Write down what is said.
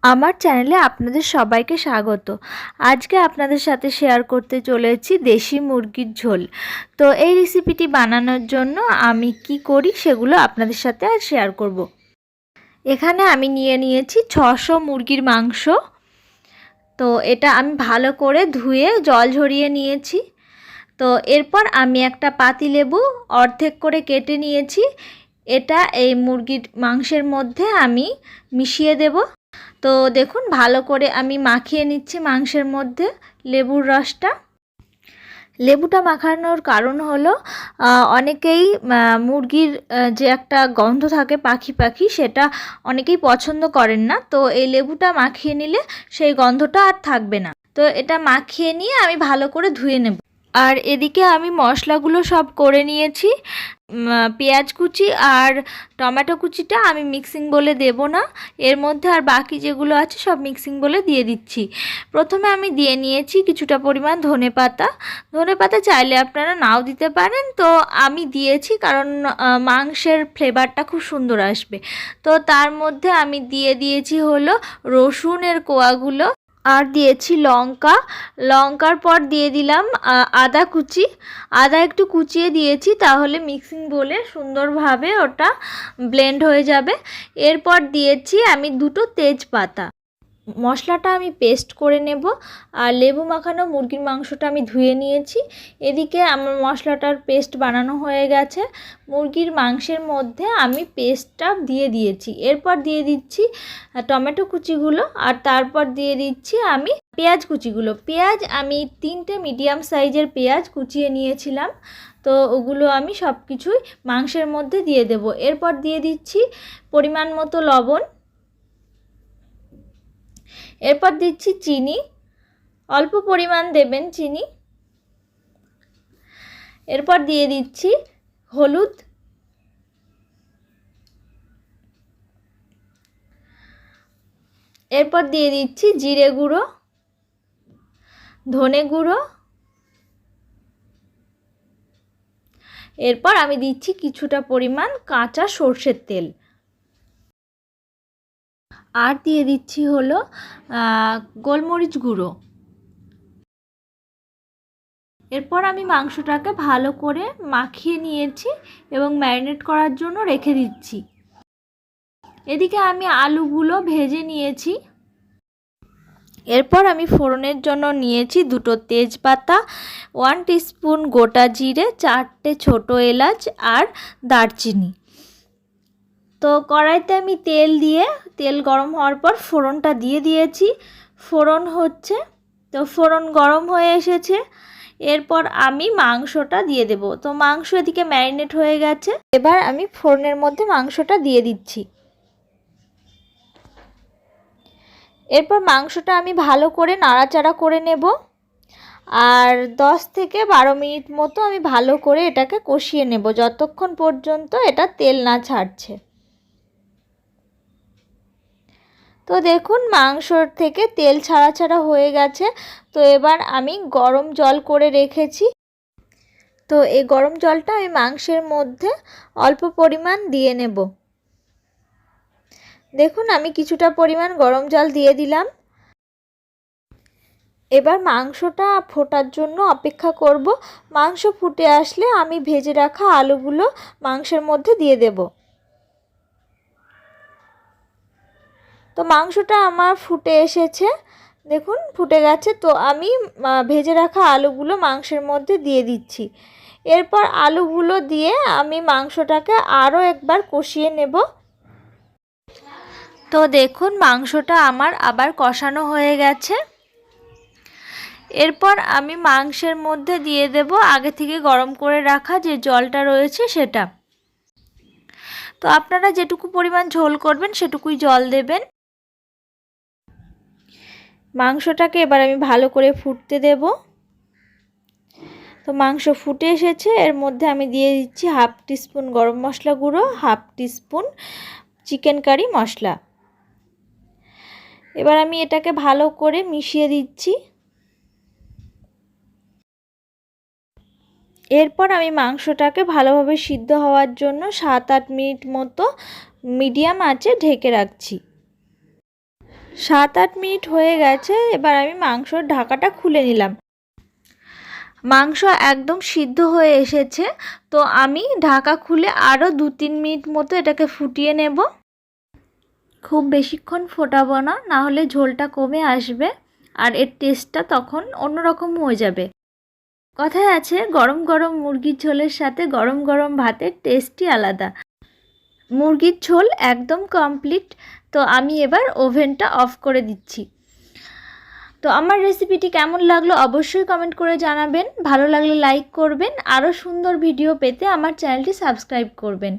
আমার চ্যানেলে আপনাদের সবাইকে স্বাগত। আজকে আপনাদের সাথে শেয়ার করতে চলেছি দেশি মুরগির ঝোল। তো এই রেসিপিটি বানানোর জন্য আমি কি করি সেগুলো আপনাদের সাথে আর শেয়ার করব। এখানে আমি নিয়েছি 600 মুরগির মাংস। তো এটা আমি ভালো করে ধুয়ে জল ঝরিয়ে নিয়েছি। তো এরপর আমি একটা পাতিলেবু অর্ধেক করে কেটে নিয়েছি। এটা এই মুরগির মাংসের মধ্যে আমি মিশিয়ে দেব। তো দেখুন ভালো করে আমি মাখিয়ে নিচ্ছি মাংসের মধ্যে লেবুর রসটা। লেবুটা মাখানোর কারণ হলো অনেকেই মুরগির যে একটা গন্ধ থাকে পাখি পাখি, সেটা অনেকেই পছন্দ করেন না। তো এই লেবুটা মাখিয়ে নিলে সেই গন্ধটা আর থাকবে না। তো এটা মাখিয়ে নিয়ে আমি ভালো করে ধুয়ে নেব। আর এদিকে আমি মশলাগুলো সব করে নিয়েছি। পেঁয়াজ কুচি আর টমেটো কুচিটা আমি মিক্সিং বলে দেব না, এর মধ্যে আর বাকি যেগুলো আছে সব মিক্সিং বলে দিয়ে দিচ্ছি। প্রথমে আমি দিয়ে নিয়েছি কিছুটা পরিমাণ ধনেপাতা। ধনেপাতা চাইলে আপনারা নাও দিতে পারেন, তো আমি দিয়েছি কারণ মাংসের ফ্লেভারটা খুব সুন্দর আসবে। তো তার মধ্যে আমি দিয়ে দিয়েছি হলো রসুনের কোয়াগুলো, আর দিয়েছি লঙ্কা। লঙ্কার পর দিয়ে দিলাম আদা কুচি। আদা একটু কুচিয়ে দিয়েছি, তাহলে মিক্সিং বলে সুন্দরভাবে ওটা ব্লেন্ড হয়ে যাবে। এরপর দিয়েছি আমি 2টো তেজপাতা। মশলাটা আমি পেস্ট করে নেব। আর লেবু মাখানো মুরগির মাংসটা আমি ধুয়ে নিয়েছি। এদিকে আমার মশলাটার পেস্ট বানানো হয়ে গেছে। মুরগির মাংসের মধ্যে আমি পেস্টটা দিয়ে দিয়েছি। এরপর দিয়ে দিচ্ছি টমেটো কুচিগুলো, আর তারপর দিয়ে দিচ্ছি আমি পেঁয়াজ কুচিগুলো। পেঁয়াজ আমি 3টে মিডিয়াম সাইজের পেঁয়াজ কুচিয়ে নিয়েছিলাম। তো ওগুলো আমি সব কিছুই মাংসের মধ্যে দিয়ে দেব। এরপর দিয়ে দিচ্ছি পরিমাণ মতো লবণ। এরপর দিচ্ছি চিনি, অল্প পরিমাণ দেবেন চিনি। এরপর দিয়ে দিচ্ছি হলুদ। এরপর দিয়ে দিচ্ছি জিরে গুঁড়ো, ধনে গুঁড়ো। এরপর আমি দিচ্ছি কিছুটা পরিমাণ কাঁচা সর্ষের তেল, আর দিয়ে দিচ্ছি হলো গোলমরিচ গুঁড়ো। এরপর আমি মাংসটাকে ভালো করে মাখিয়ে নিয়েছি এবং ম্যারিনেট করার জন্য রেখে দিচ্ছি। এদিকে আমি আলুগুলো ভেজে নিয়েছি। এরপর আমি ফোড়নের জন্য নিয়েছি 2টো তেজপাতা, 1 টিস্পুন গোটা জিরে, 4টে ছোটো এলাচ আর দারচিনি। তো কড়াইতে আমি তেল গরম হওয়ার পর ফোড়নটা দিয়ে দিয়েছি। ফোড়ন হচ্ছে, তো ফোড়ন গরম হয়ে এসেছে। এরপর আমি মাংসটা দিয়ে দেব। তো মাংস এদিকে ম্যারিনেট হয়ে গেছে। এবার আমি ফোড়নের মধ্যে মাংসটা দিয়ে দিচ্ছি। এরপর মাংসটা আমি ভালো করে নাড়াচাড়া করে নেব। আর 10 থেকে 12 মিনিট মতো আমি ভালো করে এটাকে কষিয়ে নেব, যতক্ষণ পর্যন্ত এটা তেল না ছাড়ছে। তো দেখুন মাংস থেকে তেল ছাড়া হয়ে গেছে। তো এবার আমি গরম জল করে রেখেছি। তো এই গরম জলটা আমি মাংসের মধ্যে অল্প পরিমাণ দিয়ে নেব। দেখুন আমি কিছুটা পরিমাণ গরম জল দিয়ে দিলাম। এবার মাংসটা ফোটার জন্য অপেক্ষা করব। মাংস ফুটে আসলে আমি ভেজে রাখা আলুগুলো মাংসের মধ্যে দিয়ে দেব। তো মাংসটা আমার ফুটে এসেছে, দেখুন ফুটে গেছে। তো আমি ভেজে রাখা আলুগুলো মাংসের মধ্যে দিয়ে দিচ্ছি। এরপর আলুগুলো দিয়ে আমি মাংসটাকে আরও একবার কষিয়ে নেব। তো দেখুন মাংসটা আমার আবার কষানো হয়ে গেছে। এরপর আমি মাংসের মধ্যে দিয়ে দেব আগে থেকে গরম করে রাখা যে জলটা রয়েছে সেটা। তো আপনারা যেটুকু পরিমাণ ঝোল করবেন সেটুকুই জল দেবেন। মাংসটাকে এবার আমি ভালো করে ফুটতে দেব। তো মাংস ফুটে এসেছে। এর মধ্যে আমি দিয়ে দিচ্ছি 1/2 টিস্পুন গরম মশলা গুঁড়ো, 1/2 টিস্পুন চিকেন কারি মশলা। এবার আমি এটাকে ভালো করে মিশিয়ে দিচ্ছি। এরপর আমি মাংসটাকে ভালোভাবে সিদ্ধ হওয়ার জন্য 7-8 মিনিট মতো মিডিয়াম আঁচে ঢেকে রাখছি। 7-8 মিনিট হয়ে গেছে। এবার আমি মাংসর ঢাকাটা খুলে নিলাম। মাংস একদম সিদ্ধ হয়ে এসেছে। তো আমি ঢাকা খুলে আরও 2-3 মিনিট মতো এটাকে ফুটিয়ে নেব। খুব বেশিক্ষণ ফোটাবো না, না হলে ঝোলটা কমে আসবে আর এর টেস্টটা তখন অন্যরকম হয়ে যাবে। কথায় আছে গরম গরম মুরগির ঝোলের সাথে গরম গরম ভাতের টেস্টই আলাদা। মুরগির ঝোল একদম কমপ্লিট। তো আমি এবার ওভেনটা অফ করে দিচ্ছি। তো আমার রেসিপিটি কেমন লাগলো অবশ্যই কমেন্ট করে জানাবেন। ভালো লাগলে লাইক করবেন। আরও সুন্দর ভিডিও পেতে আমার চ্যানেলটি সাবস্ক্রাইব করবেন।